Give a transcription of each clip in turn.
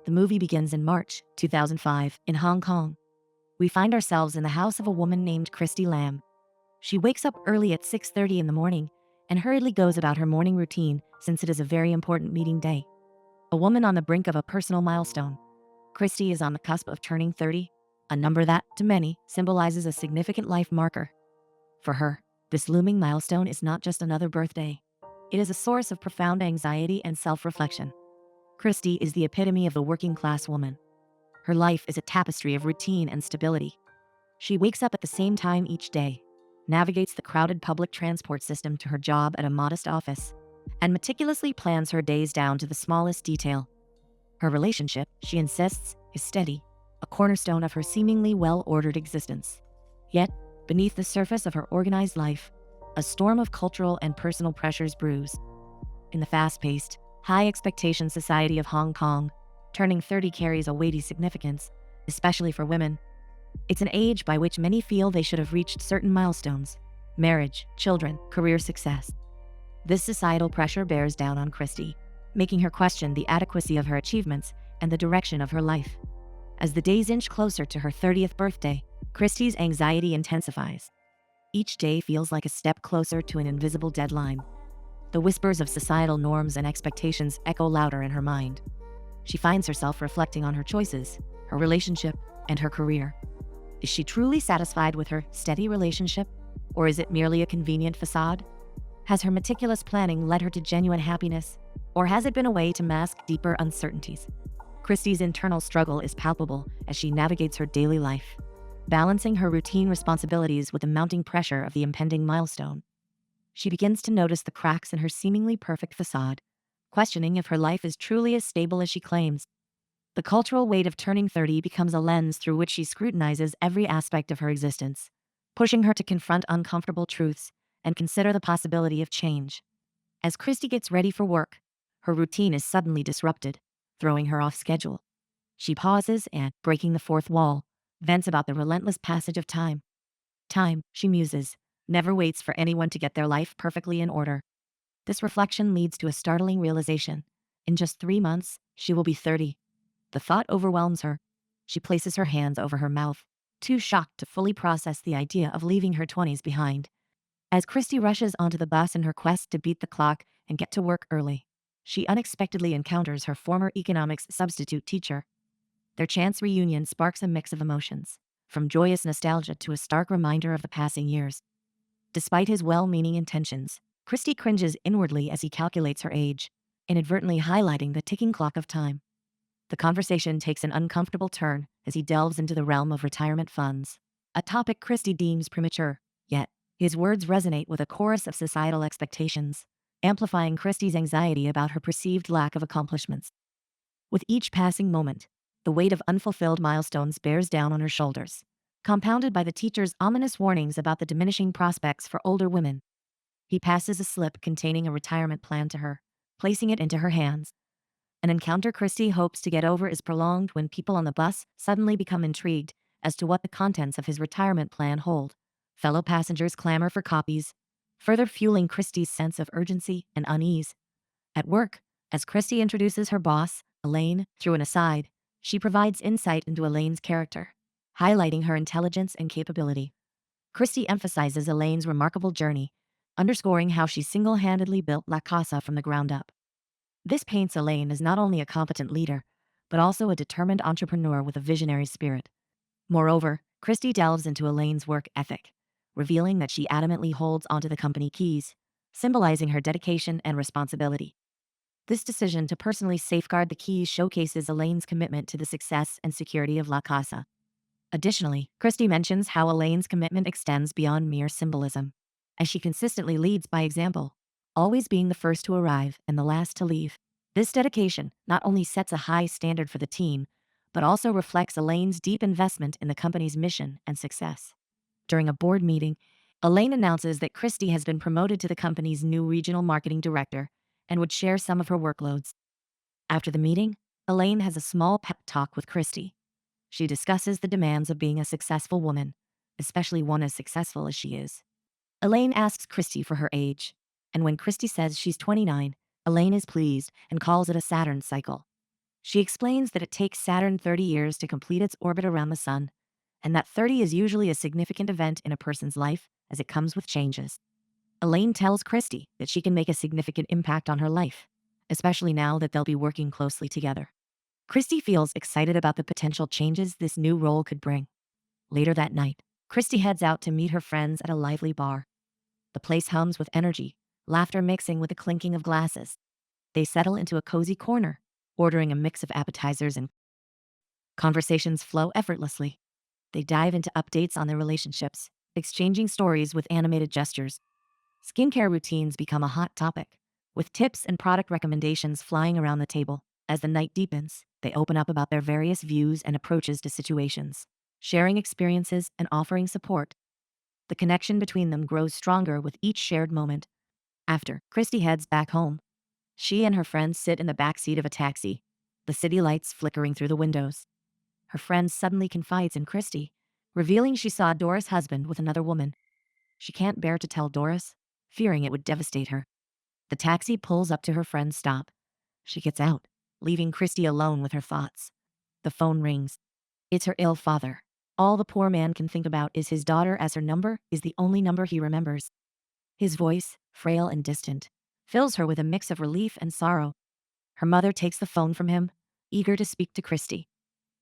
The movie begins in March 2005 in Hong Kong. We find ourselves in the house of a woman named Christy Lam. She wakes up early at 6:30 in the morning and hurriedly goes about her morning routine since it is a very important meeting day. A woman on the brink of a personal milestone. Christy is on the cusp of turning 30, a number that, to many, symbolizes a significant life marker. For her, this looming milestone is not just another birthday. It is a source of profound anxiety and self-reflection. Christy is the epitome of the working class woman. Her life is a tapestry of routine and stability. She wakes up at the same time each day, navigates the crowded public transport system to her job at a modest office, and meticulously plans her days down to the smallest detail. Her relationship, she insists, is steady, a cornerstone of her seemingly well-ordered existence. Yet, beneath the surface of her organized life, a storm of cultural and personal pressures brews. In the fast-paced, high-expectation society of Hong Kong, turning 30 carries a weighty significance, especially for women. It's an age by which many feel they should have reached certain milestones: marriage, children, career success. This societal pressure bears down on Christy, making her question the adequacy of her achievements and the direction of her life. As the days inch closer to her 30th birthday, Christy's anxiety intensifies. Each day feels like a step closer to an invisible deadline. The whispers of societal norms and expectations echo louder in her mind. She finds herself reflecting on her choices, her relationship, and her career. Is she truly satisfied with her steady relationship, or is it merely a convenient facade? Has her meticulous planning led her to genuine happiness, or has it been a way to mask deeper uncertainties? Christy's internal struggle is palpable as she navigates her daily life, balancing her routine responsibilities with the mounting pressure of the impending milestone. She begins to notice the cracks in her seemingly perfect facade, questioning if her life is truly as stable as she claims. The cultural weight of turning 30 becomes a lens through which she scrutinizes every aspect of her existence, pushing her to confront uncomfortable truths and consider the possibility of change. As Christy gets ready for work, her routine is suddenly disrupted, throwing her off schedule. She pauses and, breaking the fourth wall, vents about the relentless passage of time. Time, she muses, never waits for anyone to get their life perfectly in order. This reflection leads to a startling realization. In just 3 months, she will be 30. The thought overwhelms her. She places her hands over her mouth, too shocked to fully process the idea of leaving her 20s behind. As Christy rushes onto the bus in her quest to beat the clock and get to work early, she unexpectedly encounters her former economics substitute teacher. Their chance reunion sparks a mix of emotions, from joyous nostalgia to a stark reminder of the passing years. Despite his well-meaning intentions, Christy cringes inwardly as he calculates her age, inadvertently highlighting the ticking clock of time. The conversation takes an uncomfortable turn as he delves into the realm of retirement funds, a topic Christy deems premature, yet his words resonate with a chorus of societal expectations, amplifying Christy's anxiety about her perceived lack of accomplishments. With each passing moment, the weight of unfulfilled milestones bears down on her shoulders, compounded by the teacher's ominous warnings about the diminishing prospects for older women. He passes a slip containing a retirement plan to her, placing it into her hands. An encounter Christy hopes to get over is prolonged when people on the bus suddenly become intrigued as to what the contents of his retirement plan hold. Fellow passengers clamor for copies, further fueling Christy's sense of urgency and unease. At work, as Christy introduces her boss, Elaine, through an aside, she provides insight into Elaine's character, highlighting her intelligence and capability. Christy emphasizes Elaine's remarkable journey, underscoring how she single-handedly built La Casa from the ground up. This paints Elaine as not only a competent leader, but also a determined entrepreneur with a visionary spirit. Moreover, Christy delves into Elaine's work ethic, revealing that she adamantly holds onto the company keys, symbolizing her dedication and responsibility. This decision to personally safeguard the keys showcases Elaine's commitment to the success and security of La Casa. Additionally, Christy mentions how Elaine's commitment extends beyond mere symbolism, as she consistently leads by example, always being the first to arrive and the last to leave. This dedication not only sets a high standard for the team, but also reflects Elaine's deep investment in the company's mission and success. During a board meeting, Elaine announces that Christy has been promoted to the company's new regional marketing director and would share some of her workloads. After the meeting, Elaine has a small pep talk with Christy. She discusses the demands of being a successful woman, especially one as successful as she is. Elaine asks Christy for her age, and when Christy says she's 29, Elaine is pleased and calls it a Saturn cycle. She explains that it takes Saturn 30 years to complete its orbit around the sun, and that 30 is usually a significant event in a person's life as it comes with changes. Elaine tells Christy that she can make a significant impact on her life, especially now that they'll be working closely together. Christy feels excited about the potential changes this new role could bring. Later that night, Christy heads out to meet her friends at a lively bar. The place hums with energy, laughter mixing with the clinking of glasses. They settle into a cozy corner, ordering a mix of appetizers, and conversations flow effortlessly. They dive into updates on their relationships, exchanging stories with animated gestures. Skincare routines become a hot topic, with tips and product recommendations flying around the table. As the night deepens, they open up about their various views and approaches to situations, sharing experiences and offering support. The connection between them grows stronger with each shared moment. After Christy heads back home, she and her friends sit in the back seat of a taxi, the city lights flickering through the windows. Her friend suddenly confides in Christy, revealing she saw Doris' husband with another woman. She can't bear to tell Doris, fearing it would devastate her. The taxi pulls up to her friend's stop. She gets out, leaving Christy alone with her thoughts. The phone rings. It's her ill father. All the poor man can think about is his daughter, as her number is the only number he remembers. His voice, frail and distant, fills her with a mix of relief and sorrow. Her mother takes the phone from him, eager to speak to Christy.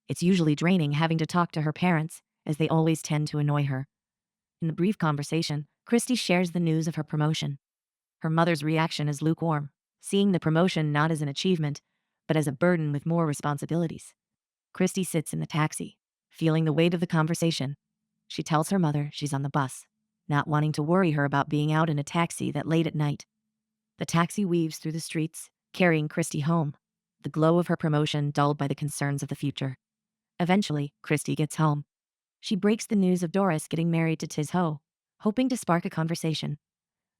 It's usually draining having to talk to her parents, as they always tend to annoy her. In the brief conversation, Christy shares the news of her promotion. Her mother's reaction is lukewarm, seeing the promotion not as an achievement, but as a burden with more responsibilities. Christy sits in the taxi, feeling the weight of the conversation. She tells her mother she's on the bus, not wanting to worry her about being out in a taxi that late at night. The taxi weaves through the streets, carrying Christy home, the glow of her promotion dulled by the concerns of the future. Eventually, Christy gets home. She breaks the news of Doris getting married to Tiz-Ho, hoping to spark a conversation.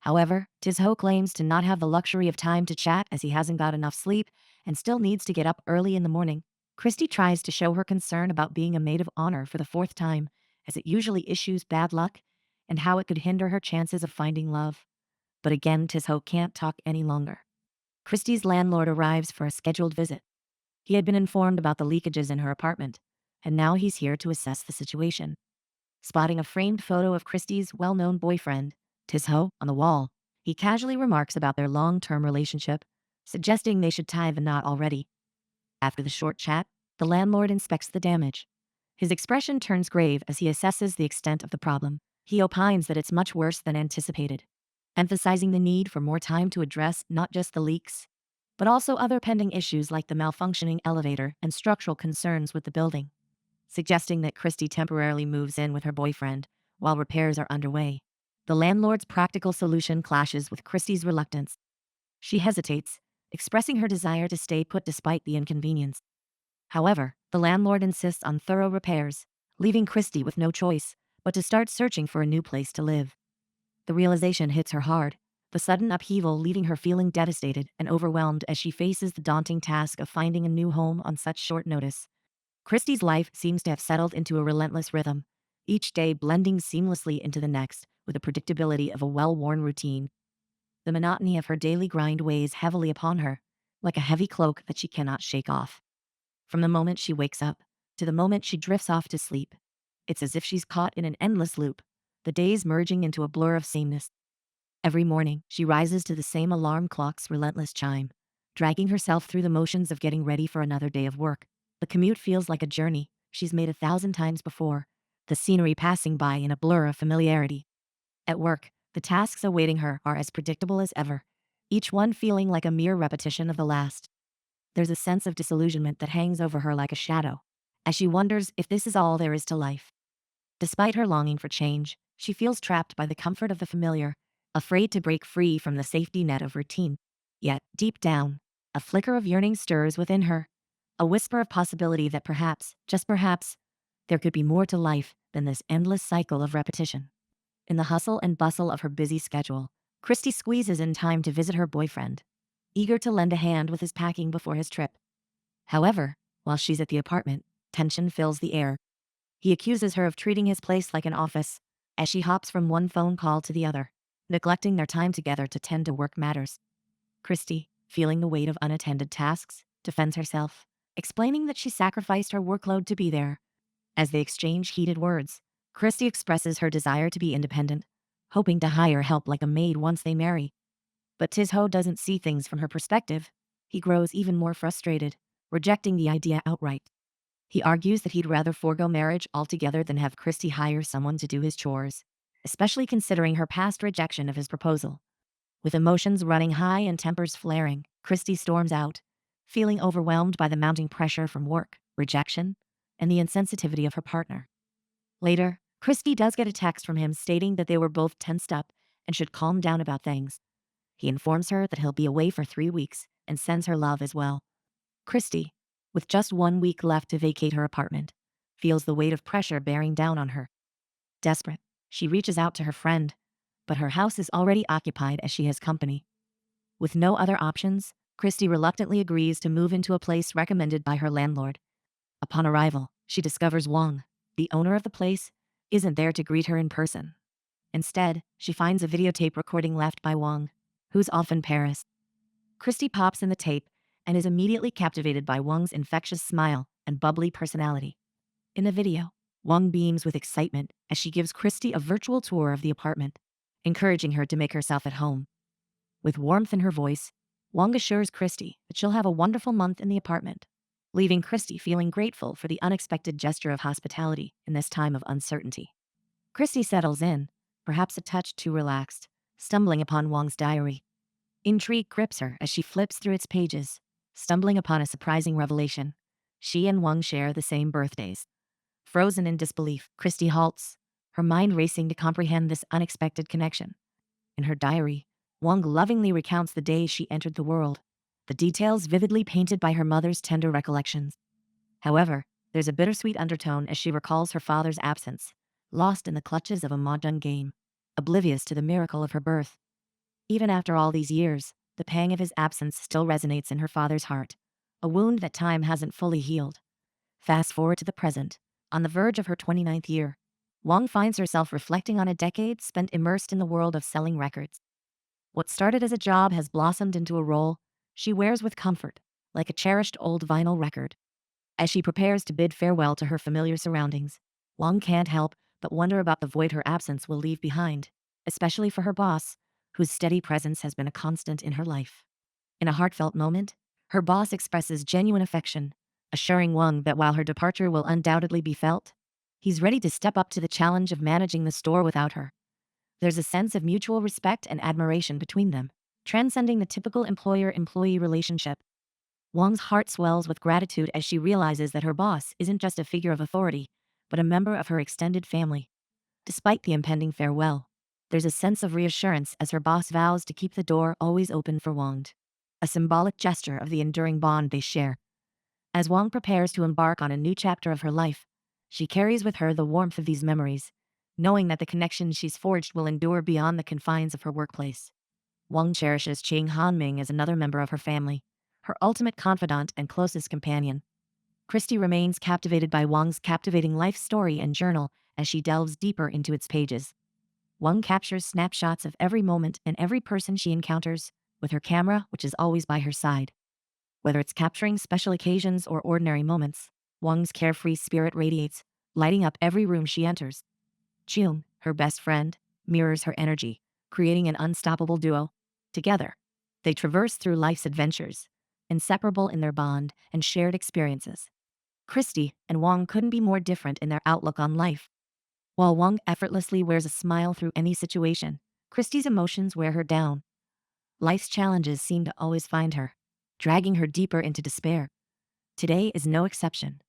However, Tiz-Ho claims to not have the luxury of time to chat as he hasn't got enough sleep and still needs to get up early in the morning. Christy tries to show her concern about being a maid of honor for the fourth time, as it usually issues bad luck, and how it could hinder her chances of finding love. But again, Tiz-Ho can't talk any longer. Christy's landlord arrives for a scheduled visit. He had been informed about the leakages in her apartment, and now he's here to assess the situation. Spotting a framed photo of Christy's well-known boyfriend, Tiz-Ho, on the wall, he casually remarks about their long-term relationship, suggesting they should tie the knot already. After the short chat, the landlord inspects the damage. His expression turns grave as he assesses the extent of the problem. He opines that it's much worse than anticipated, emphasizing the need for more time to address not just the leaks, but also other pending issues like the malfunctioning elevator and structural concerns with the building, suggesting that Christy temporarily moves in with her boyfriend while repairs are underway. The landlord's practical solution clashes with Christy's reluctance. She hesitates, expressing her desire to stay put despite the inconvenience. However, the landlord insists on thorough repairs, leaving Christy with no choice but to start searching for a new place to live. The realization hits her hard, the sudden upheaval leaving her feeling devastated and overwhelmed as she faces the daunting task of finding a new home on such short notice. Christy's life seems to have settled into a relentless rhythm, each day blending seamlessly into the next with the predictability of a well-worn routine. The monotony of her daily grind weighs heavily upon her, like a heavy cloak that she cannot shake off. From the moment she wakes up to the moment she drifts off to sleep, it's as if she's caught in an endless loop, the days merging into a blur of sameness. Every morning, she rises to the same alarm clock's relentless chime, dragging herself through the motions of getting ready for another day of work. The commute feels like a journey she's made 1,000 times before, the scenery passing by in a blur of familiarity. At work, the tasks awaiting her are as predictable as ever, each one feeling like a mere repetition of the last. There's a sense of disillusionment that hangs over her like a shadow, as she wonders if this is all there is to life. Despite her longing for change, she feels trapped by the comfort of the familiar, afraid to break free from the safety net of routine. Yet, deep down, a flicker of yearning stirs within her, a whisper of possibility that perhaps, just perhaps, there could be more to life than this endless cycle of repetition. In the hustle and bustle of her busy schedule, Christy squeezes in time to visit her boyfriend, eager to lend a hand with his packing before his trip. However, while she's at the apartment, tension fills the air. He accuses her of treating his place like an office, as she hops from one phone call to the other, neglecting their time together to tend to work matters. Christy, feeling the weight of unattended tasks, defends herself, explaining that she sacrificed her workload to be there. As they exchange heated words, Christy expresses her desire to be independent, hoping to hire help like a maid once they marry. But Tisho doesn't see things from her perspective. He grows even more frustrated, rejecting the idea outright. He argues that he'd rather forego marriage altogether than have Christy hire someone to do his chores, especially considering her past rejection of his proposal. With emotions running high and tempers flaring, Christy storms out, feeling overwhelmed by the mounting pressure from work, rejection, and the insensitivity of her partner. Later, Christy does get a text from him stating that they were both tensed up and should calm down about things. He informs her that he'll be away for 3 weeks and sends her love as well. Christy, with just 1 week left to vacate her apartment, feels the weight of pressure bearing down on her. Desperate, she reaches out to her friend, but her house is already occupied as she has company. With no other options, Christy reluctantly agrees to move into a place recommended by her landlord. Upon arrival, she discovers Wong, the owner of the place, isn't there to greet her in person. Instead, she finds a videotape recording left by Wong, who's off in Paris. Christy pops in the tape and is immediately captivated by Wong's infectious smile and bubbly personality. In the video, Wong beams with excitement as she gives Christy a virtual tour of the apartment, encouraging her to make herself at home. With warmth in her voice, Wong assures Christy that she'll have a wonderful month in the apartment, leaving Christy feeling grateful for the unexpected gesture of hospitality in this time of uncertainty. Christy settles in, perhaps a touch too relaxed, stumbling upon Wong's diary. Intrigue grips her as she flips through its pages, stumbling upon a surprising revelation. She and Wong share the same birthdays. Frozen in disbelief, Christy halts, her mind racing to comprehend this unexpected connection. In her diary, Wong lovingly recounts the day she entered the world, the details vividly painted by her mother's tender recollections. However, there's a bittersweet undertone as she recalls her father's absence, lost in the clutches of a mahjong game, oblivious to the miracle of her birth. Even after all these years, the pang of his absence still resonates in her father's heart, a wound that time hasn't fully healed. Fast forward to the present, on the verge of her 29th year, Wong finds herself reflecting on a decade spent immersed in the world of selling records. What started as a job has blossomed into a role she wears with comfort, like a cherished old vinyl record. As she prepares to bid farewell to her familiar surroundings, Wong can't help but wonder about the void her absence will leave behind, especially for her boss, whose steady presence has been a constant in her life. In a heartfelt moment, her boss expresses genuine affection, assuring Wong that while her departure will undoubtedly be felt, he's ready to step up to the challenge of managing the store without her. There's a sense of mutual respect and admiration between them, transcending the typical employer-employee relationship. Wong's heart swells with gratitude as she realizes that her boss isn't just a figure of authority, but a member of her extended family. Despite the impending farewell, there's a sense of reassurance as her boss vows to keep the door always open for Wong, a symbolic gesture of the enduring bond they share. As Wong prepares to embark on a new chapter of her life, she carries with her the warmth of these memories, knowing that the connection she's forged will endure beyond the confines of her workplace. Wong cherishes Ching Hanming as another member of her family, her ultimate confidant and closest companion. Christy remains captivated by Wong's captivating life story and journal as she delves deeper into its pages. Wong captures snapshots of every moment and every person she encounters, with her camera, which is always by her side. Whether it's capturing special occasions or ordinary moments, Wong's carefree spirit radiates, lighting up every room she enters. Cheung, her best friend, mirrors her energy, creating an unstoppable duo. Together, they traverse through life's adventures, inseparable in their bond and shared experiences. Christy and Wong couldn't be more different in their outlook on life. While Wong effortlessly wears a smile through any situation, Christy's emotions wear her down. Life's challenges seem to always find her, dragging her deeper into despair. Today is no exception.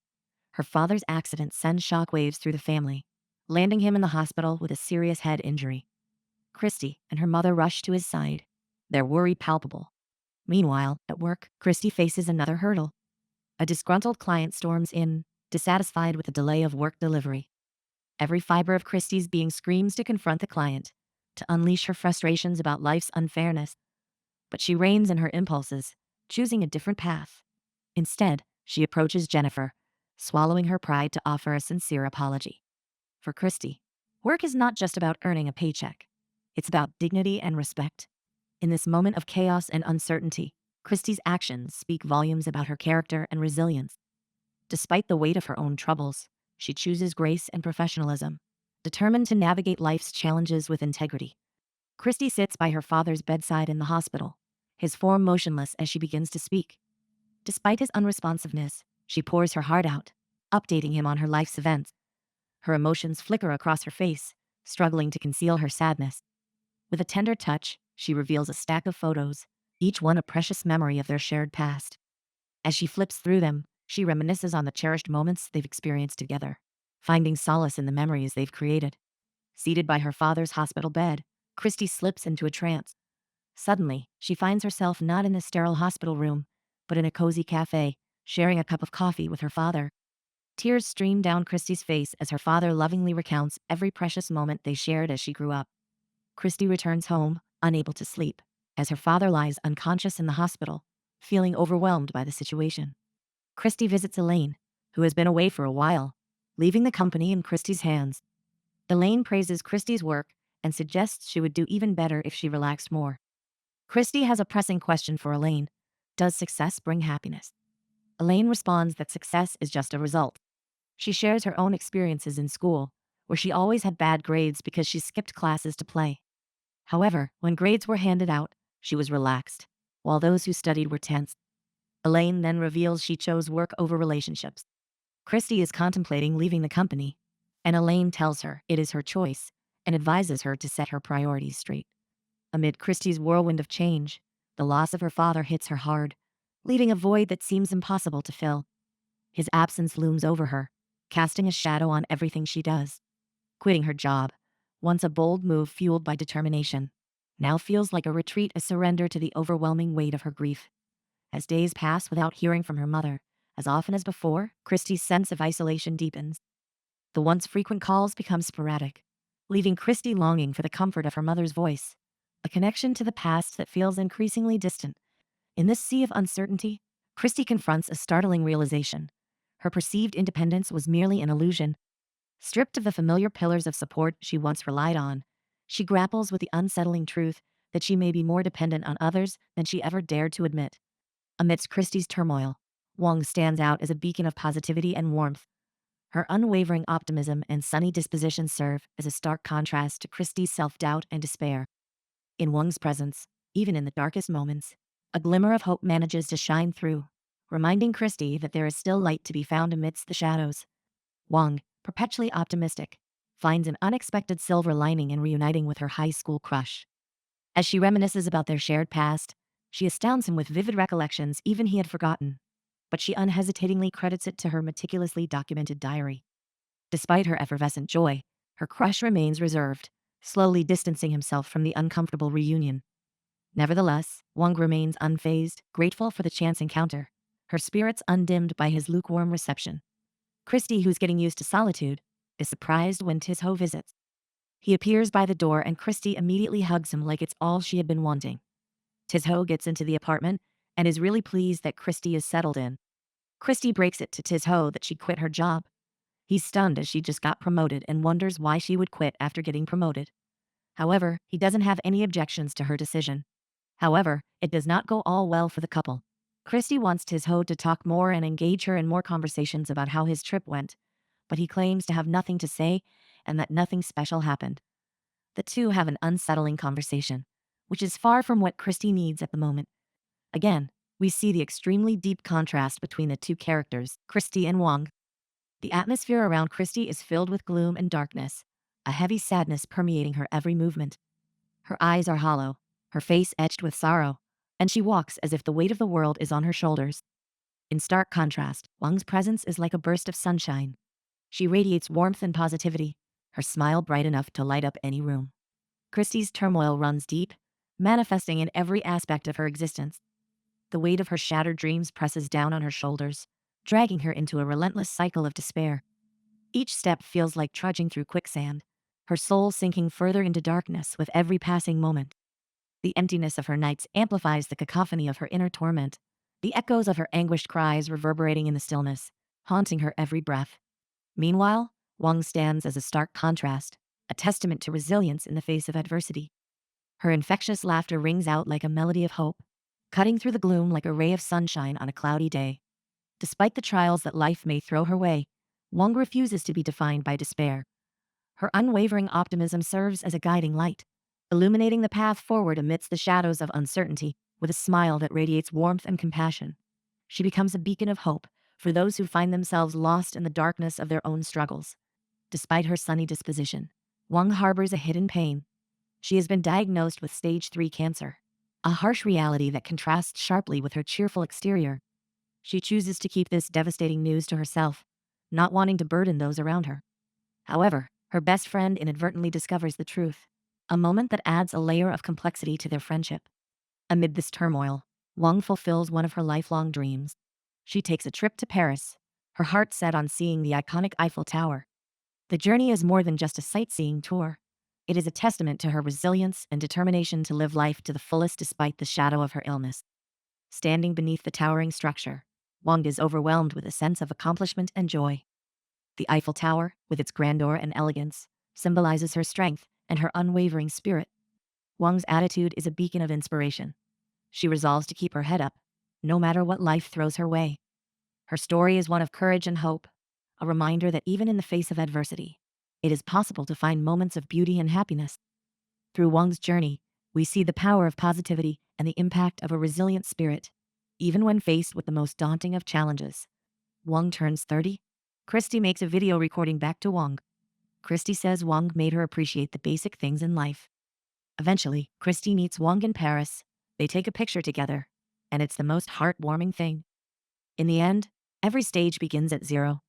Her father's accident sends shockwaves through the family, landing him in the hospital with a serious head injury. Christy and her mother rush to his side, their worry palpable. Meanwhile, at work, Christy faces another hurdle. A disgruntled client storms in, dissatisfied with the delay of work delivery. Every fiber of Christy's being screams to confront the client, to unleash her frustrations about life's unfairness. But she reins in her impulses, choosing a different path. Instead, she approaches Jennifer, swallowing her pride to offer a sincere apology. For Christy, work is not just about earning a paycheck. It's about dignity and respect. In this moment of chaos and uncertainty, Christie's actions speak volumes about her character and resilience. Despite the weight of her own troubles, she chooses grace and professionalism, determined to navigate life's challenges with integrity. Christie sits by her father's bedside in the hospital, his form motionless as she begins to speak. Despite his unresponsiveness, she pours her heart out, updating him on her life's events. Her emotions flicker across her face, struggling to conceal her sadness. With a tender touch, she reveals a stack of photos, each one a precious memory of their shared past. As she flips through them, she reminisces on the cherished moments they've experienced together, finding solace in the memories they've created. Seated by her father's hospital bed, Christie slips into a trance. Suddenly, she finds herself not in a sterile hospital room, but in a cozy cafe, sharing a cup of coffee with her father. Tears stream down Christie's face as her father lovingly recounts every precious moment they shared as she grew up. Christie returns home, unable to sleep, as her father lies unconscious in the hospital, feeling overwhelmed by the situation. Christie visits Elaine, who has been away for a while, leaving the company in Christie's hands. Elaine praises Christie's work and suggests she would do even better if she relaxed more. Christie has a pressing question for Elaine. Does success bring happiness? Elaine responds that success is just a result. She shares her own experiences in school, where she always had bad grades because she skipped classes to play. However, when grades were handed out, she was relaxed, while those who studied were tense. Elaine then reveals she chose work over relationships. Christie is contemplating leaving the company, and Elaine tells her it is her choice and advises her to set her priorities straight. Amid Christie's whirlwind of change, the loss of her father hits her hard, leaving a void that seems impossible to fill. His absence looms over her, casting a shadow on everything she does. Quitting her job, once a bold move fueled by determination, now feels like a retreat, a surrender to the overwhelming weight of her grief. As days pass without hearing from her mother, as often as before, Christie's sense of isolation deepens. The once frequent calls become sporadic, leaving Christie longing for the comfort of her mother's voice, a connection to the past that feels increasingly distant. In this sea of uncertainty, Christie confronts a startling realization. Her perceived independence was merely an illusion. Stripped of the familiar pillars of support she once relied on, she grapples with the unsettling truth that she may be more dependent on others than she ever dared to admit. Amidst Christie's turmoil, Wong stands out as a beacon of positivity and warmth. Her unwavering optimism and sunny disposition serve as a stark contrast to Christie's self-doubt and despair. In Wong's presence, even in the darkest moments, a glimmer of hope manages to shine through, reminding Christie that there is still light to be found amidst the shadows. Wong, perpetually optimistic, finds an unexpected silver lining in reuniting with her high school crush. As she reminisces about their shared past, she astounds him with vivid recollections even he had forgotten, but she unhesitatingly credits it to her meticulously documented diary. Despite her effervescent joy, her crush remains reserved, slowly distancing himself from the uncomfortable reunion. Nevertheless, Wong remains unfazed, grateful for the chance encounter, her spirits undimmed by his lukewarm reception. Christie, who's getting used to solitude, is surprised when Tisho visits. He appears by the door and Christie immediately hugs him like it's all she had been wanting. Tisho gets into the apartment and is really pleased that Christie is settled in. Christie breaks it to Tisho that she quit her job. He's stunned as she just got promoted and wonders why she would quit after getting promoted. However, he doesn't have any objections to her decision. However, it does not go all well for the couple. Christie wants Tisho to talk more and engage her in more conversations about how his trip went, but he claims to have nothing to say and that nothing special happened. The two have an unsettling conversation, which is far from what Christie needs at the moment. Again, we see the extremely deep contrast between the two characters, Christie and Wong. The atmosphere around Christie is filled with gloom and darkness, a heavy sadness permeating her every movement. Her eyes are hollow, her face etched with sorrow, and she walks as if the weight of the world is on her shoulders. In stark contrast, Wang's presence is like a burst of sunshine. She radiates warmth and positivity, her smile bright enough to light up any room. Christie's turmoil runs deep, manifesting in every aspect of her existence. The weight of her shattered dreams presses down on her shoulders, dragging her into a relentless cycle of despair. Each step feels like trudging through quicksand, her soul sinking further into darkness with every passing moment. The emptiness of her nights amplifies the cacophony of her inner torment, the echoes of her anguished cries reverberating in the stillness, haunting her every breath. Meanwhile, Wang stands as a stark contrast, a testament to resilience in the face of adversity. Her infectious laughter rings out like a melody of hope, cutting through the gloom like a ray of sunshine on a cloudy day. Despite the trials that life may throw her way, Wong refuses to be defined by despair. Her unwavering optimism serves as a guiding light, illuminating the path forward amidst the shadows of uncertainty with a smile that radiates warmth and compassion. She becomes a beacon of hope for those who find themselves lost in the darkness of their own struggles. Despite her sunny disposition, Wong harbors a hidden pain. She has been diagnosed with stage 3 cancer, a harsh reality that contrasts sharply with her cheerful exterior. She chooses to keep this devastating news to herself, not wanting to burden those around her. However, her best friend inadvertently discovers the truth, a moment that adds a layer of complexity to their friendship. Amid this turmoil, Wang fulfills one of her lifelong dreams. She takes a trip to Paris, her heart set on seeing the iconic Eiffel Tower. The journey is more than just a sightseeing tour. It is a testament to her resilience and determination to live life to the fullest despite the shadow of her illness. Standing beneath the towering structure, Wang is overwhelmed with a sense of accomplishment and joy. The Eiffel Tower, with its grandeur and elegance, symbolizes her strength and her unwavering spirit. Wang's attitude is a beacon of inspiration. She resolves to keep her head up, no matter what life throws her way. Her story is one of courage and hope, a reminder that even in the face of adversity, it is possible to find moments of beauty and happiness. Through Wang's journey, we see the power of positivity and the impact of a resilient spirit, even when faced with the most daunting of challenges. Wang turns 30. Christy makes a video recording back to Wang. Christy says Wang made her appreciate the basic things in life. Eventually, Christy meets Wang in Paris. They take a picture together, and it's the most heartwarming thing. In the end, every stage begins at zero,